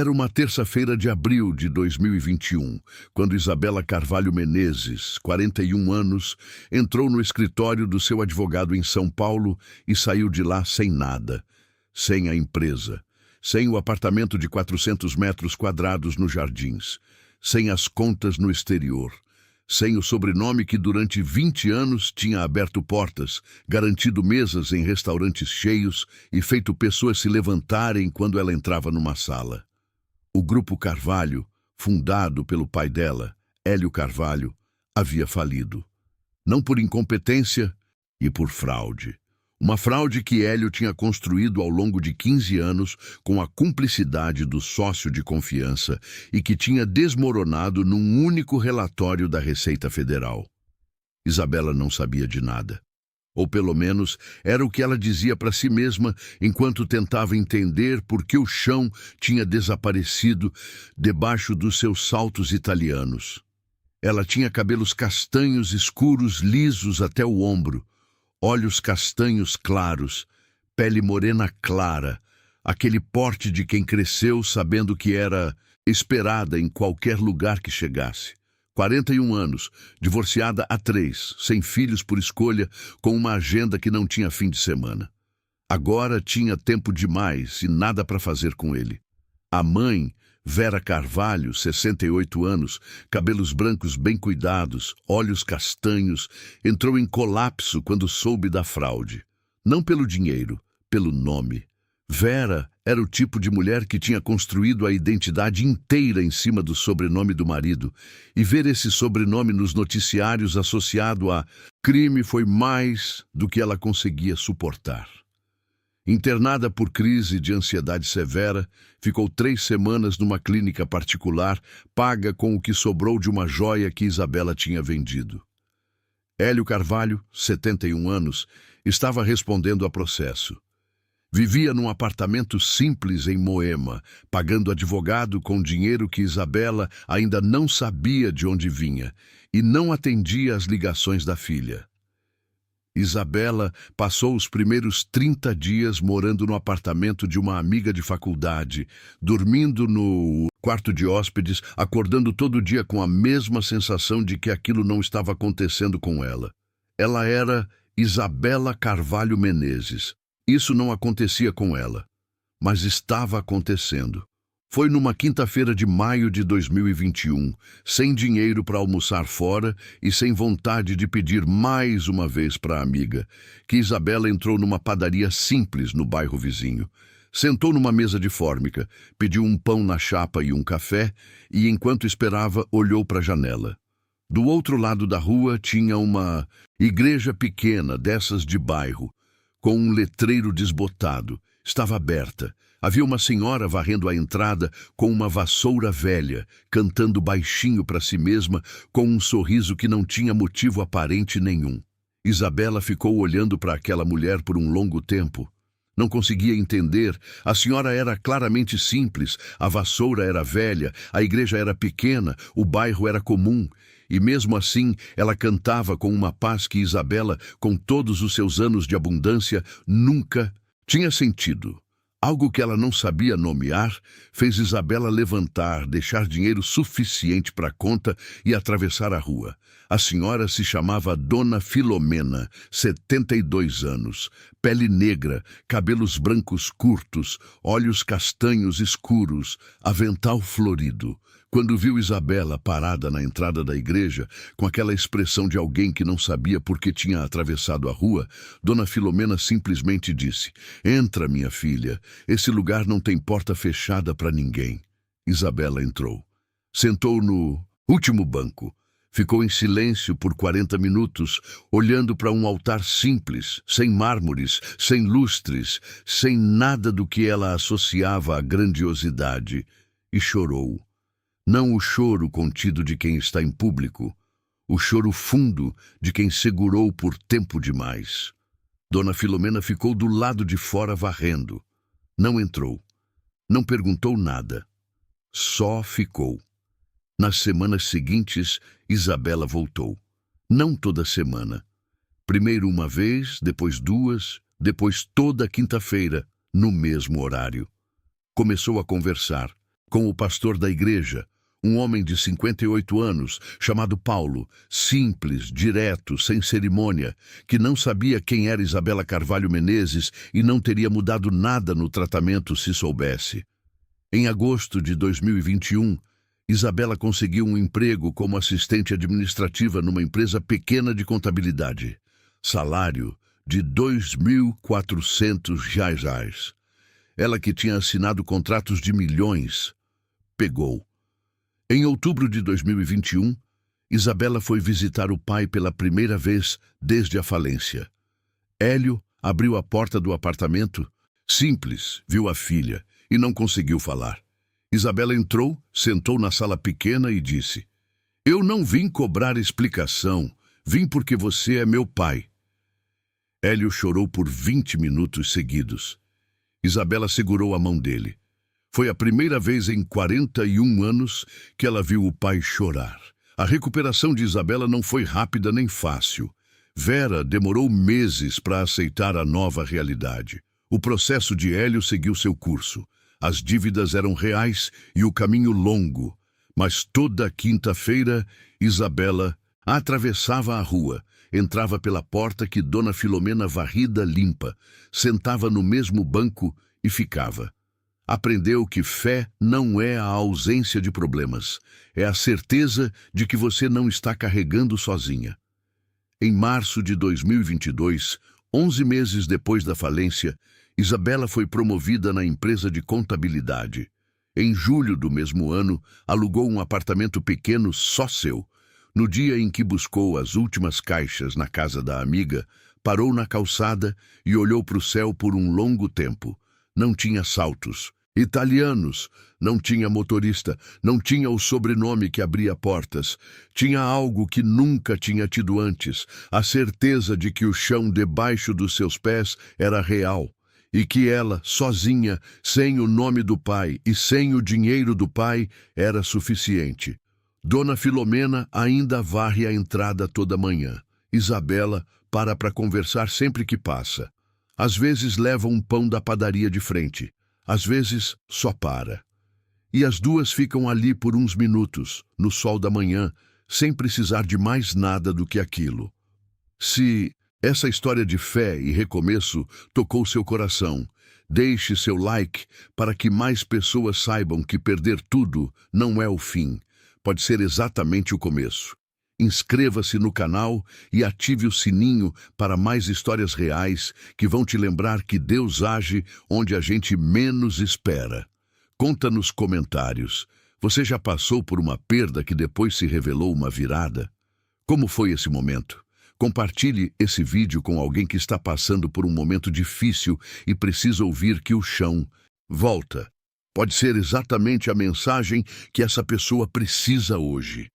Era uma terça-feira de abril de 2021, quando Isabela Carvalho Menezes, 41 anos, entrou no escritório do seu advogado em São Paulo e saiu de lá sem nada, sem a empresa, sem o apartamento de 400 metros quadrados nos Jardins, sem as contas no exterior, sem o sobrenome que durante 20 anos tinha aberto portas, garantido mesas em restaurantes cheios e feito pessoas se levantarem quando ela entrava numa sala. O Grupo Carvalho, fundado pelo pai dela, Hélio Carvalho, havia falido. Não por incompetência e por fraude. Uma fraude que Hélio tinha construído ao longo de 15 anos com a cumplicidade do sócio de confiança e que tinha desmoronado num único relatório da Receita Federal. Isabela não sabia de nada. Ou pelo menos era o que ela dizia para si mesma enquanto tentava entender por que o chão tinha desaparecido debaixo dos seus saltos italianos. Ela tinha cabelos castanhos escuros lisos até o ombro, olhos castanhos claros, pele morena clara, aquele porte de quem cresceu sabendo que era esperada em qualquer lugar que chegasse. 41 anos, divorciada há 3, sem filhos por escolha, com uma agenda que não tinha fim de semana. Agora tinha tempo demais e nada para fazer com ele. A mãe, Vera Carvalho, 68 anos, cabelos brancos bem cuidados, olhos castanhos, entrou em colapso quando soube da fraude. Não pelo dinheiro, pelo nome. Vera era o tipo de mulher que tinha construído a identidade inteira em cima do sobrenome do marido, e ver esse sobrenome nos noticiários associado a crime foi mais do que ela conseguia suportar. Internada por crise de ansiedade severa, ficou 3 semanas numa clínica particular, paga com o que sobrou de uma joia que Isabela tinha vendido. Hélio Carvalho, 71 anos, estava respondendo a processo. Vivia num apartamento simples em Moema, pagando advogado com dinheiro que Isabela ainda não sabia de onde vinha, e não atendia às ligações da filha. Isabela passou os primeiros 30 dias morando no apartamento de uma amiga de faculdade, dormindo no quarto de hóspedes, acordando todo dia com a mesma sensação de que aquilo não estava acontecendo com ela. Ela era Isabela Carvalho Menezes. Isso não acontecia com ela, mas estava acontecendo. Foi numa quinta-feira de maio de 2021, sem dinheiro para almoçar fora e sem vontade de pedir mais uma vez para a amiga, que Isabela entrou numa padaria simples no bairro vizinho. Sentou numa mesa de fórmica, pediu um pão na chapa e um café e, enquanto esperava, olhou para a janela. Do outro lado da rua tinha uma igreja pequena, dessas de bairro, com um letreiro desbotado. Estava aberta. Havia uma senhora varrendo a entrada com uma vassoura velha, cantando baixinho para si mesma, com um sorriso que não tinha motivo aparente nenhum. Isabela ficou olhando para aquela mulher por um longo tempo. Não conseguia entender. A senhora era claramente simples, a vassoura era velha, a igreja era pequena, o bairro era comum. E mesmo assim, ela cantava com uma paz que Isabela, com todos os seus anos de abundância, nunca tinha sentido. Algo que ela não sabia nomear fez Isabela levantar, deixar dinheiro suficiente para a conta e atravessar a rua. A senhora se chamava Dona Filomena, 72 anos, pele negra, cabelos brancos curtos, olhos castanhos escuros, avental florido. Quando viu Isabela parada na entrada da igreja, com aquela expressão de alguém que não sabia por que tinha atravessado a rua, Dona Filomena simplesmente disse: "Entra, minha filha, esse lugar não tem porta fechada para ninguém." Isabela entrou. Sentou no último banco. Ficou em silêncio por 40 minutos, olhando para um altar simples, sem mármores, sem lustres, sem nada do que ela associava à grandiosidade, e chorou. Não o choro contido de quem está em público, o choro fundo de quem segurou por tempo demais. Dona Filomena ficou do lado de fora varrendo. Não entrou. Não perguntou nada. Só ficou. Nas semanas seguintes, Isabela voltou. Não toda semana. Primeiro uma vez, depois 2, depois toda quinta-feira, no mesmo horário. Começou a conversar. com o pastor da igreja, um homem de 58 anos, chamado Paulo, simples, direto, sem cerimônia, que não sabia quem era Isabela Carvalho Menezes e não teria mudado nada no tratamento se soubesse. Em agosto de 2021, Isabela conseguiu um emprego como assistente administrativa numa empresa pequena de contabilidade. Salário de R$ 2.400. Ela que tinha assinado contratos de milhões, pegou. Em outubro de 2021, Isabela foi visitar o pai pela primeira vez desde a falência. Hélio abriu a porta do apartamento, simples, viu a filha e não conseguiu falar. Isabela entrou, sentou na sala pequena e disse: "Eu não vim cobrar explicação, vim porque você é meu pai." Hélio chorou por 20 minutos seguidos. Isabela segurou a mão dele. Foi a primeira vez em 41 anos que ela viu o pai chorar. A recuperação de Isabela não foi rápida nem fácil. Vera demorou meses para aceitar a nova realidade. O processo de Hélio seguiu seu curso. As dívidas eram reais e o caminho longo. Mas toda quinta-feira, Isabela atravessava a rua, entrava pela porta que Dona Filomena varrida limpa, sentava no mesmo banco e ficava. Aprendeu que fé não é a ausência de problemas, é a certeza de que você não está carregando sozinha. Em março de 2022, 11 meses depois da falência, Isabela foi promovida na empresa de contabilidade. Em julho do mesmo ano, alugou um apartamento pequeno só seu. No dia em que buscou as últimas caixas na casa da amiga, parou na calçada e olhou para o céu por um longo tempo. Não tinha saltos italianos, não tinha motorista, não tinha o sobrenome que abria portas. Tinha algo que nunca tinha tido antes, a certeza de que o chão debaixo dos seus pés era real e que ela, sozinha, sem o nome do pai e sem o dinheiro do pai, era suficiente. Dona Filomena ainda varre a entrada toda manhã. Isabela para conversar sempre que passa. Às vezes leva um pão da padaria de frente. Às vezes, só para. E as duas ficam ali por uns minutos, no sol da manhã, sem precisar de mais nada do que aquilo. Se essa história de fé e recomeço tocou seu coração, deixe seu like para que mais pessoas saibam que perder tudo não é o fim. Pode ser exatamente o começo. Inscreva-se no canal e ative o sininho para mais histórias reais que vão te lembrar que Deus age onde a gente menos espera. Conta nos comentários. Você já passou por uma perda que depois se revelou uma virada? Como foi esse momento? Compartilhe esse vídeo com alguém que está passando por um momento difícil e precisa ouvir que o chão volta. Pode ser exatamente a mensagem que essa pessoa precisa hoje.